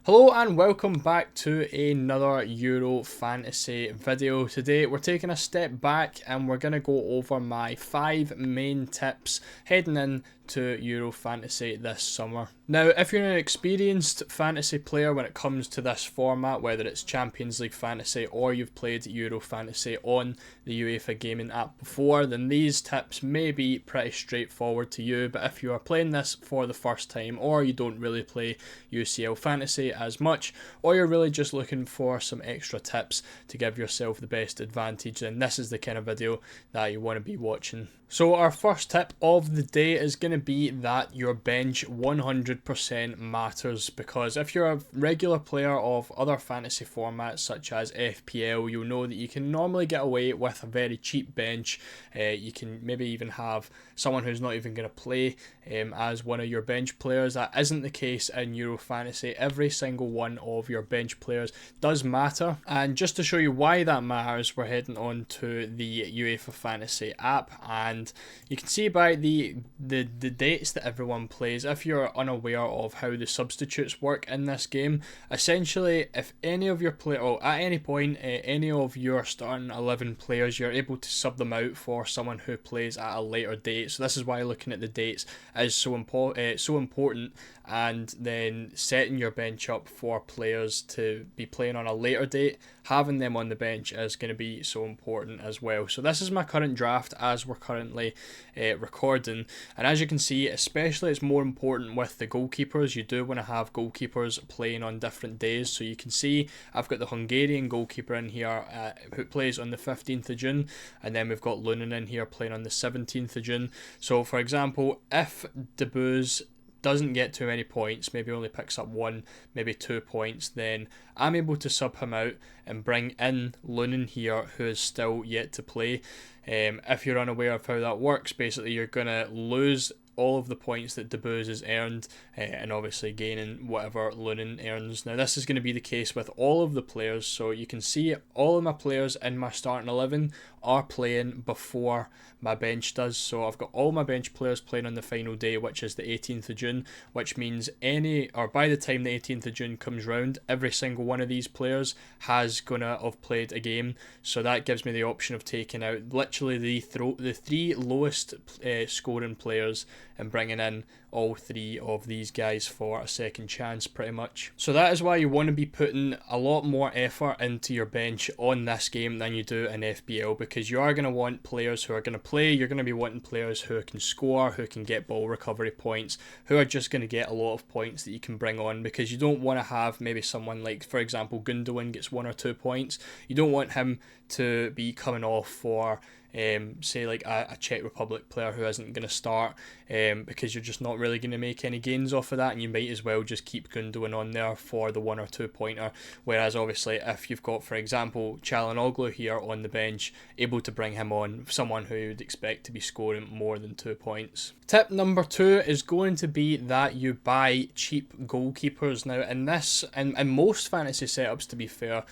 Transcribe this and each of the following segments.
Hello and welcome back to another Euro Fantasy video. Today we're taking a step back and we're going to go over my 5 main tips heading in to Euro Fantasy this summer. Now, if you're an experienced fantasy player when it comes to this format, whether it's Champions League Fantasy or you've played Euro Fantasy on the UEFA gaming app before, then these tips may be pretty straightforward to you. But if you are playing this for the first time, or you don't really play UCL Fantasy as much, or you're really just looking for some extra tips to give yourself the best advantage, then this is the kind of video that you want to be watching. So our first tip of the day is going to be that your bench 100% matters, because if you're a regular player of other fantasy formats such as FPL, you'll know that you can normally get away with a very cheap bench. You can maybe even have someone who's not even going to play as one of your bench players. That isn't the case in Euro Fantasy. Every single one of your bench players does matter, and just to show you why that matters, we're heading on to the UEFA Fantasy app, and you can see by the dates that everyone plays. If you're unaware of how the substitutes work in this game, essentially if any of your at any point any of your starting 11 players, you're able to sub them out for someone who plays at a later date. So this is why looking at the dates is so important, and then setting your bench up for players to be playing on a later date, having them on the bench is going to be so important as well. So this is my current draft as we're currently recording, and as you can see, especially it's more important with the goalkeepers. You do want to have goalkeepers playing on different days. So you can see I've got the Hungarian goalkeeper in here who plays on the 15th of June, and then we've got Lunin in here playing on the 17th of June. So for example, if Deboo's doesn't get too many points, maybe only picks up 1, maybe 2 points, then I'm able to sub him out and bring in Lunin here, who is still yet to play. If you're unaware of how that works, basically you're going to lose all of the points that Deboo's has earned, and obviously gaining whatever Lunin earns. Now this is going to be the case with all of the players, so you can see all of my players in my starting 11 are playing before my bench does. So I've got all my bench players playing on the final day, which is the 18th of June, which means by the time the 18th of June comes round, every single one of these players has gonna have played a game. So that gives me the option of taking out literally the 3 lowest scoring players and bringing in all 3 of these guys for a second chance pretty much. So that is why you want to be putting a lot more effort into your bench on this game than you do in FBL, because you are going to want players who are going to play. You're going to be wanting players who can score, who can get ball recovery points, who are just going to get a lot of points that you can bring on, because you don't want to have maybe someone like, for example, Gundogan gets 1 or 2 points. You don't want him to be coming off for say like a Czech Republic player who isn't going to start, because you're just not really going to make any gains off of that, and you might as well just keep Gundogan on there for the 1 or 2 pointer. Whereas obviously if you've got, for example, Çalhanoğlu here on the bench, able to bring him on, someone who you'd expect to be scoring more than 2 points. Tip number 2 is going to be that you buy cheap goalkeepers. Now in this, and most fantasy setups to be fair,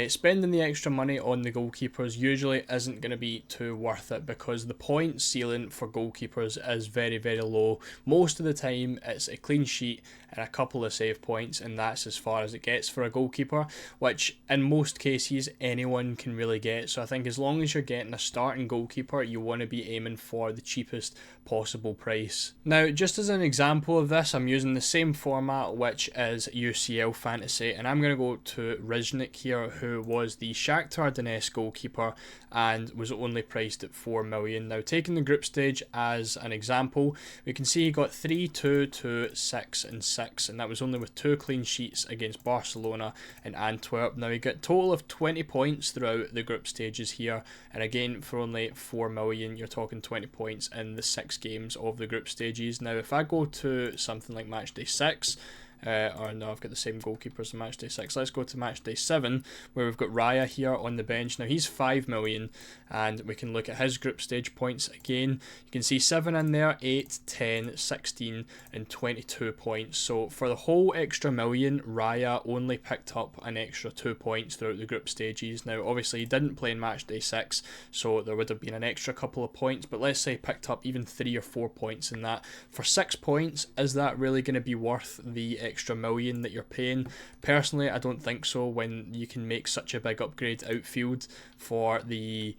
spending the extra money on the goalkeepers usually isn't going to be too worth it, because the point ceiling for goalkeepers is very, very low. Most of the time it's a clean sheet and a couple of save points, and that's as far as it gets for a goalkeeper, which in most cases anyone can really get. So I think as long as you're getting a starting goalkeeper, you want to be aiming for the cheapest possible price. Now just as an example of this, I'm using the same format, which is UCL Fantasy, and I'm going to go to Riznik here, who was the Shakhtar Donetsk goalkeeper and was only priced at 4 million. Now taking the group stage as an example, we can see he got 3-2, 2, 6 and 6, and that was only with 2 clean sheets against Barcelona and Antwerp. Now he got a total of 20 points throughout the group stages here, and again for only 4 million you're talking 20 points in the 6 games of the group stages. Now if I go to something like matchday 6, or no, I've got the same goalkeepers in matchday 6. Let's go to matchday 7, where we've got Raya here on the bench. Now he's 5 million, and we can look at his group stage points again. You can see 7 in there, 8, 10, 16 and 22 points. So for the whole extra million, Raya only picked up an extra 2 points throughout the group stages. Now obviously he didn't play in matchday 6, so there would have been an extra couple of points, but let's say he picked up even 3 or 4 points in that. For 6 points, is that really going to be worth the extra million that you're paying. Personally, I don't think so when you can make such a big upgrade outfield for the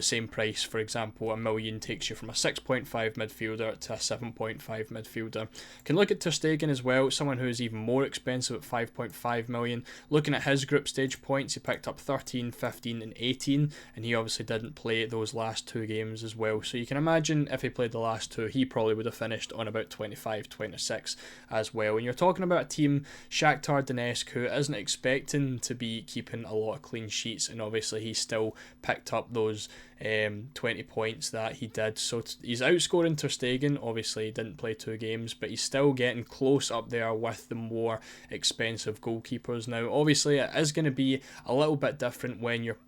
same price. For example, a million takes you from a 6.5 midfielder to a 7.5 midfielder. Can look at Ter Stegen as well, someone who is even more expensive at 5.5 million. Looking at his group stage points, he picked up 13, 15 and 18, and he obviously didn't play those last two games as well. So you can imagine if he played the last two, he probably would have finished on about 25, 26 as well. When you're talking about a team, Shakhtar Donetsk, who isn't expecting to be keeping a lot of clean sheets, and obviously he still picked up those 20 points that he did. So he's outscoring Ter Stegen. Obviously he didn't play two games, but he's still getting close up there with the more expensive goalkeepers. Now obviously it is going to be a little bit different when you're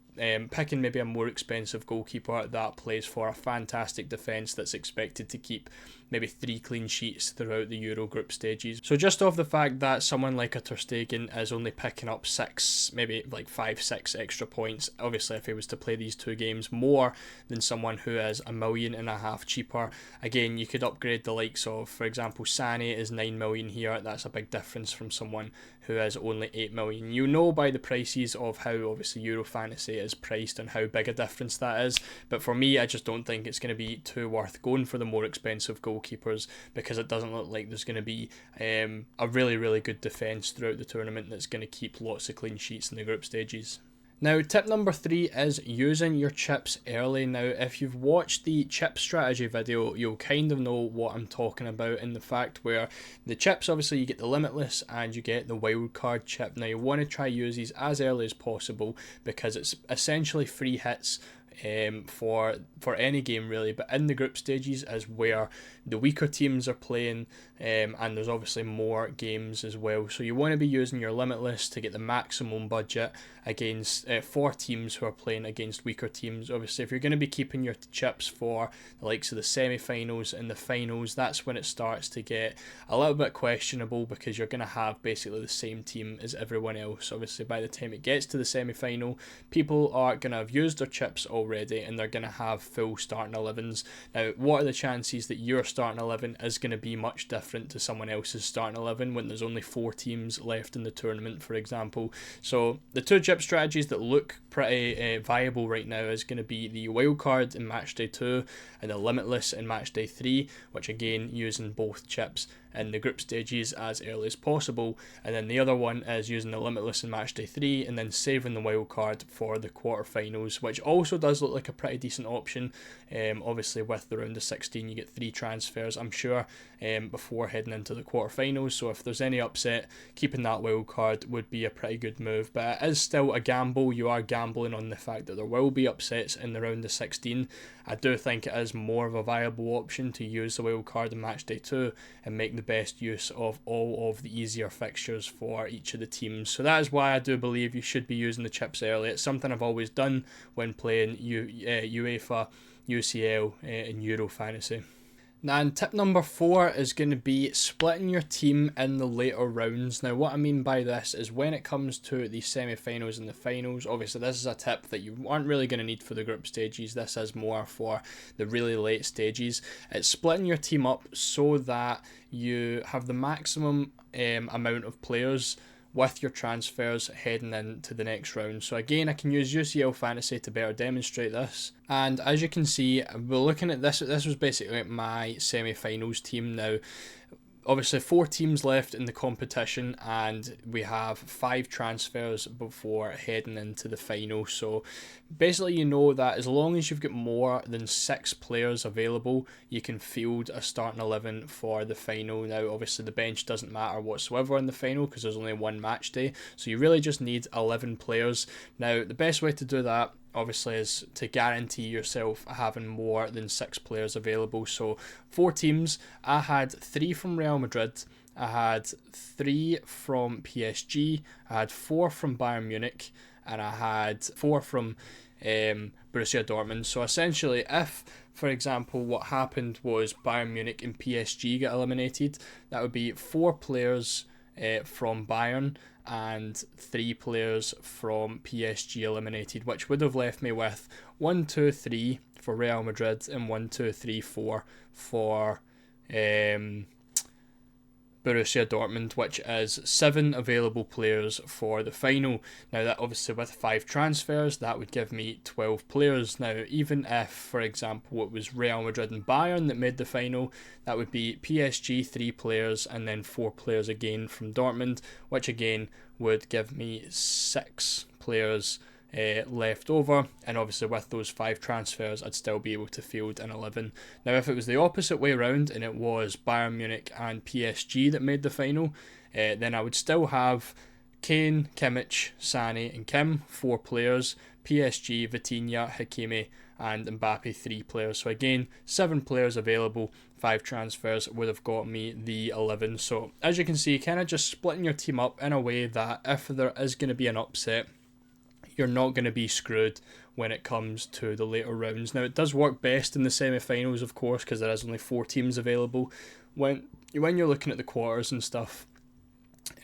picking maybe a more expensive goalkeeper that plays for a fantastic defence that's expected to keep maybe 3 clean sheets throughout the Euro group stages. So just off the fact that someone like a Ter Stegen is only picking up 6, maybe like 5-6 extra points, obviously if he was to play these two games more than someone who is $1.5 million cheaper, again you could upgrade the likes of, for example, Sané is 9 million here. That's a big difference from someone who is only 8 million. You know by the prices of how obviously Euro Fantasy is priced and how big a difference that is, but for me I just don't think it's going to be too worth going for the more expensive goalkeepers, because it doesn't look like there's going to be a really good defence throughout the tournament that's going to keep lots of clean sheets in the group stages. Now, tip number 3 is using your chips early. Now, if you've watched the chip strategy video, you'll kind of know what I'm talking about, in the fact where the chips, obviously you get the limitless and you get the wildcard chip. Now, you want to try use these as early as possible because it's essentially free hits for any game really, but in the group stages is where the weaker teams are playing, and there's obviously more games as well. So you want to be using your limitless to get the maximum budget against for teams who are playing against weaker teams. Obviously, if you're going to be keeping your chips for the likes of the semi-finals and the finals, that's when it starts to get a little bit questionable, because you're going to have basically the same team as everyone else. Obviously, by the time it gets to the semi-final, people are going to have used their chips already and they're going to have full starting 11s. Now, what are the chances that your starting 11 is going to be much different to someone else's starting 11 when there's only 4 teams left in the tournament, for example? So the two chip strategies that look pretty viable right now is going to be the wildcard in match day 2 and the limitless in match day 3, which again using both chips in the group stages as early as possible, and then the other one is using the limitless in match day 3 and then saving the wildcard for the quarterfinals, which also does look like a pretty decent option. Obviously with the round of 16 you get 3 transfers, I'm sure, before heading into the quarterfinals, so if there's any upset, keeping that wildcard would be a pretty good move. But it is still a gamble. You are gambling on the fact that there will be upsets in the round of 16. I do think it is more of a viable option to use the wildcard in match day 2 and make the best use of all of the easier fixtures for each of the teams. So that is why I do believe you should be using the chips early. It's something I've always done when playing UEFA, UCL and Euro Fantasy. Now, and tip number 4 is going to be splitting your team in the later rounds. Now, what I mean by this is when it comes to the semi-finals and the finals, obviously this is a tip that you aren't really going to need for the group stages. This is more for the really late stages. It's splitting your team up so that you have the maximum amount of players with your transfers heading into the next round. So again, I can use UCL Fantasy to better demonstrate this. And as you can see, we're looking at this. This was basically my semi-finals team now. Obviously 4 teams left in the competition and we have 5 transfers before heading into the final. So basically you know that as long as you've got more than 6 players available, you can field a starting 11 for the final. Now obviously the bench doesn't matter whatsoever in the final because there's only one match day, so you really just need 11 players. Now the best way to do that obviously is to guarantee yourself having more than 6 players available. So 4 teams, I had 3 from Real Madrid, I had 3 from PSG, I had 4 from Bayern Munich, and I had 4 from Borussia Dortmund. So essentially, if, for example, what happened was Bayern Munich and PSG get eliminated, that would be 4 players from Bayern and 3 players from PSG eliminated, which would have left me with 1, 2, 3 for Real Madrid and 1, 2, 3, 4 for Borussia Dortmund, which is 7 available players for the final. Now, that obviously with 5 transfers, that would give me 12 players. Now, even if, for example, it was Real Madrid and Bayern that made the final, that would be PSG 3 players and then 4 players again from Dortmund, which again would give me 6 players left over, and obviously with those 5 transfers I'd still be able to field an 11. Now if it was the opposite way around and it was Bayern Munich and PSG that made the final, then I would still have Kane, Kimmich, Sané and Kim, 4 players, PSG, Vitinha, Hakimi and Mbappe, 3 players. So again, 7 players available, 5 transfers would have got me the 11. So as you can see, kind of just splitting your team up in a way that if there is going to be an upset, you're not going to be screwed when it comes to the later rounds. Now, it does work best in the semi-finals, of course, because there is only 4 teams available. When you're looking at the quarters and stuff,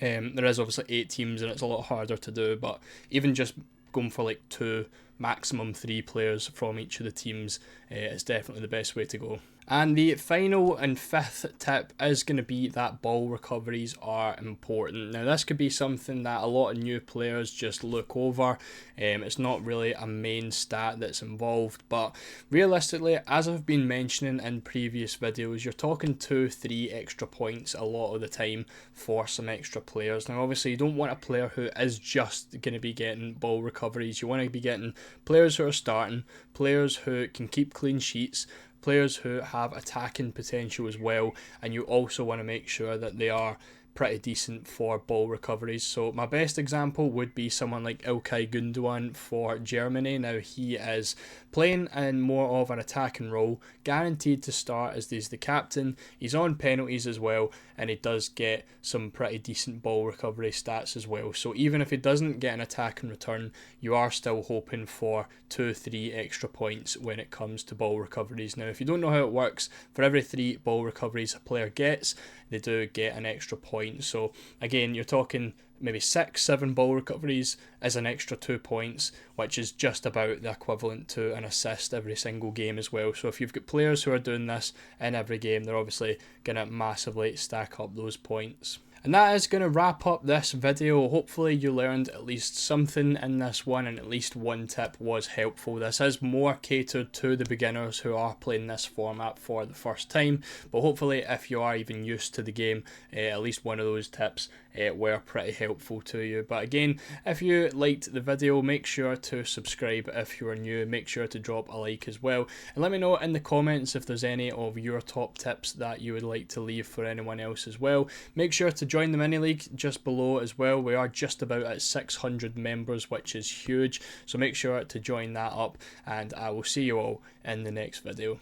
there is obviously 8 teams and it's a lot harder to do, but even just going for like 2, maximum 3 players from each of the teams is definitely the best way to go. And the final and 5th tip is going to be that ball recoveries are important. Now, this could be something that a lot of new players just look over. It's not really a main stat that's involved, but realistically, as I've been mentioning in previous videos, you're talking 2-3 extra points a lot of the time for some extra players. Now, obviously, you don't want a player who is just going to be getting ball recoveries. You want to be getting players who are starting, players who can keep clean sheets, players who have attacking potential as well, and you also want to make sure that they are pretty decent for ball recoveries. So my best example would be someone like Ilkay Gundogan for Germany. Now, he is playing in more of an attacking role, guaranteed to start as he's the captain. He's on penalties as well, and he does get some pretty decent ball recovery stats as well. So even if he doesn't get an attack in return, you are still hoping for 2-3 extra points when it comes to ball recoveries. Now, if you don't know how it works, for every 3 ball recoveries a player gets, they do get an extra point. So again, you're talking maybe 6-7 ball recoveries is an extra 2 points, which is just about the equivalent to an assist every single game as well. So if you've got players who are doing this in every game, they're obviously going to massively stack up those points. And that is going to wrap up this video. Hopefully you learned at least something in this one, and at least one tip was helpful. This is more catered to the beginners who are playing this format for the first time, but hopefully if you are even used to the game, at least one of those tips were pretty helpful to you. But again, if you liked the video, make sure to subscribe if you are new. Make sure to drop a like as well, and let me know in the comments if there's any of your top tips that you would like to leave for anyone else as well. Make sure to join the mini league just below as well. We are just about at 600 members, which is huge, so make sure to join that up, and I will see you all in the next video.